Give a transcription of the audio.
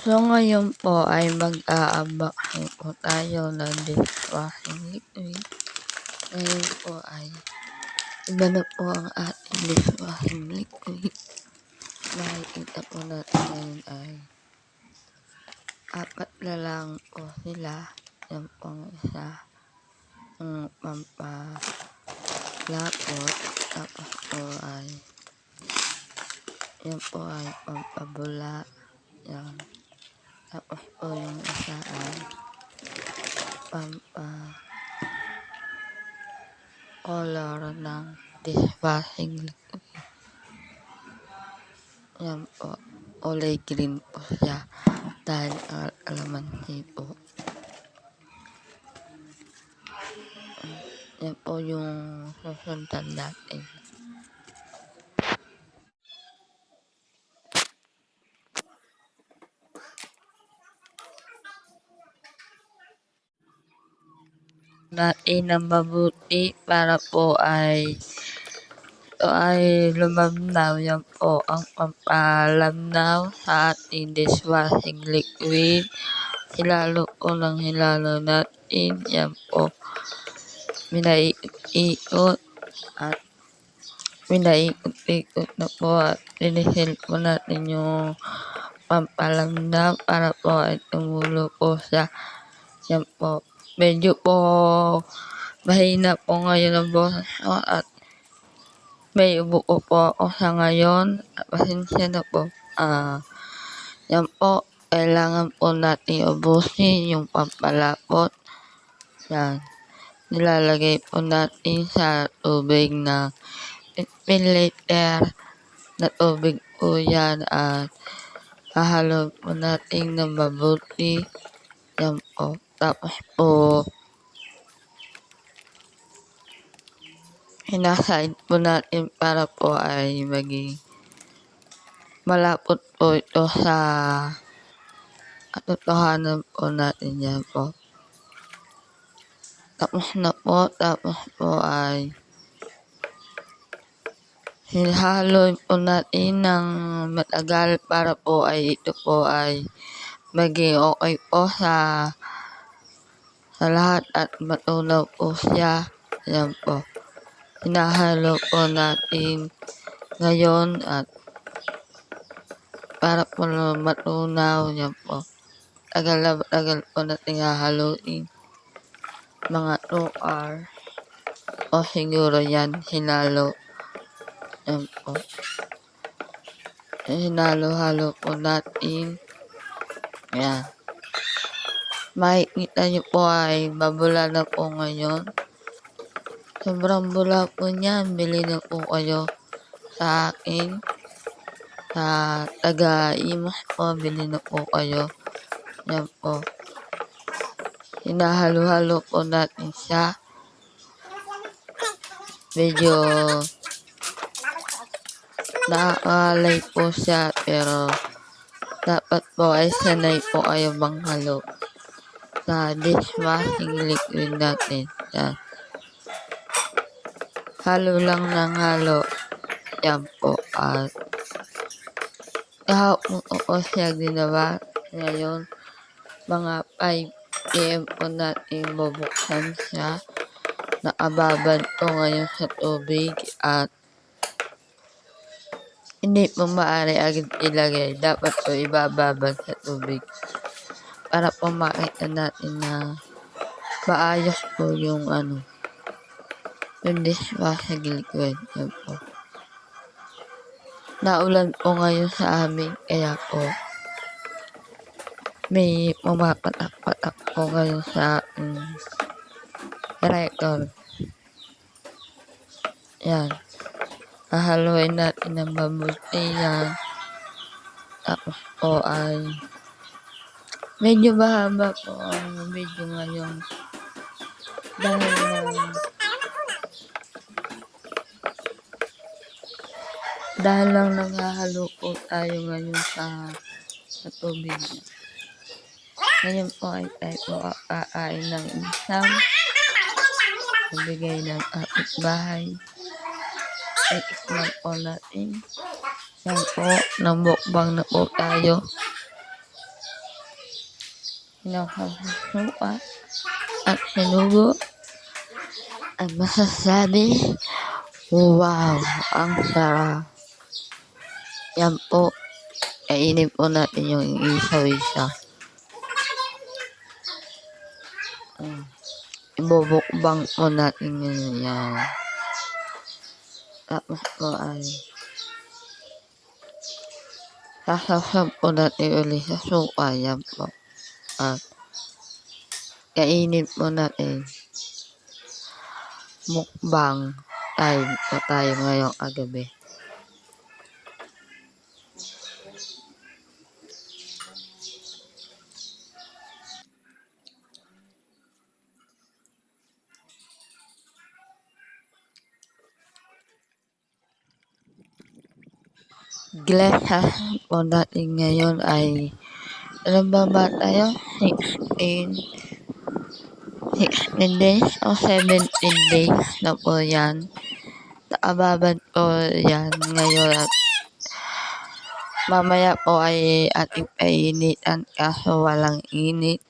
So, ngayon po ay mag-a-unboxing po tayo ng dishwashing liquid. Ngayon po ay iba na po ang ating dishwashing liquid. Makikita po natin ngayon ay apat na lang po sila. Yan po ang isa. Ang pampalapot. Tapos po ay yan po ay pampabula. Yan. Tapos po yung isa ay color ng dishwashing liquid. Yan po. Kulay green po siya. Dahil alamansi po. Yan po yung susundan natin. Natin ang mabuti para po ay ito ay lumamnaw. Yan po ang pampalamnaw sa ating dishwashing liquid. Hilalo po ng hilalo natin. Yan po. Minaiikot at minaiikot na po at linisin po natin yung pampalamnaw para po ay tumulo po siya. Yan po. Medyo po mahina po ngayon ang boses ko at may ubo po ako sa ngayon. Pasensya na po. Yan po. Kailangan po natin ubusin yung pampalapot. Yan. Nilalagay po natin sa tubig na 15 liter na tubig po yan at hahalo po natin ng mabuti. Yan po. Tapos po hinasaid po natin para po ay maging malapot po ito sa katotohanan po natin. Yan po. Tapos po ay hinahalo po natin ng matagal para po ay ito po ay maging okay po sa lahat at matunaw po siya. Yan po. Hinahalo po natin ngayon at para po matunaw. Yan po. Tagal po natin hahaluin. Mga 2 hours. O siguro yan hinalo. Yan po. Hinalo-halo po natin. Yan. Makikita nyo po ay mabula na po ngayon. Sobrang bula po niyan. Bili na po kayo sa akin. Sa taga-Imus po. Bili na po kayo. Yan po. Hinahalo-halo po natin siya. Medyo nakakalay po siya pero dapat po ay sanay po kayo manghalo sa dishwashing liquid natin. Yan. Halo lang ng halo. Yan po. At kahapon po siya ginawa. Ngayon, mga 5 PM po natin bubuksan siya. Nakababad po ngayon sa tubig at hindi po maaari agad ilagay. Dapat po ibababad sa tubig para po makita natin na maayos po yung yung dishwashing liquid. Yan po. Naulan po ngayon sa amin kaya po may pumapatak-patak po ngayon sa record. Yan. Hahaluin natin ng mabuti yan. Tapos po ay medyo mahaba po ang video ngayon. Dahil lang naghahalo po tayo ngayon sa tubig. Ngayon po ay tayo po kakain ng isang nabigay ng kapitbahay. Ay isman po natin. Yan po, namukbang na po tayo. kinakasuka at sinugo at masasabi, wow, ang sarap. Yan po, kainin po natin yung isaw-isa. Ibubukbang po natin yun yan. Tapos po ay sasawsaw po natin ulit sa suka. Yan po. At kainin po natin. Mukbang time po tayo ngayong agabi. Glass po natin ngayon ay ilan ba tayo? 16 days o 17 days na po yan. Nakababad po yan ngayon at mamaya po ay ating painitan kaso walang init.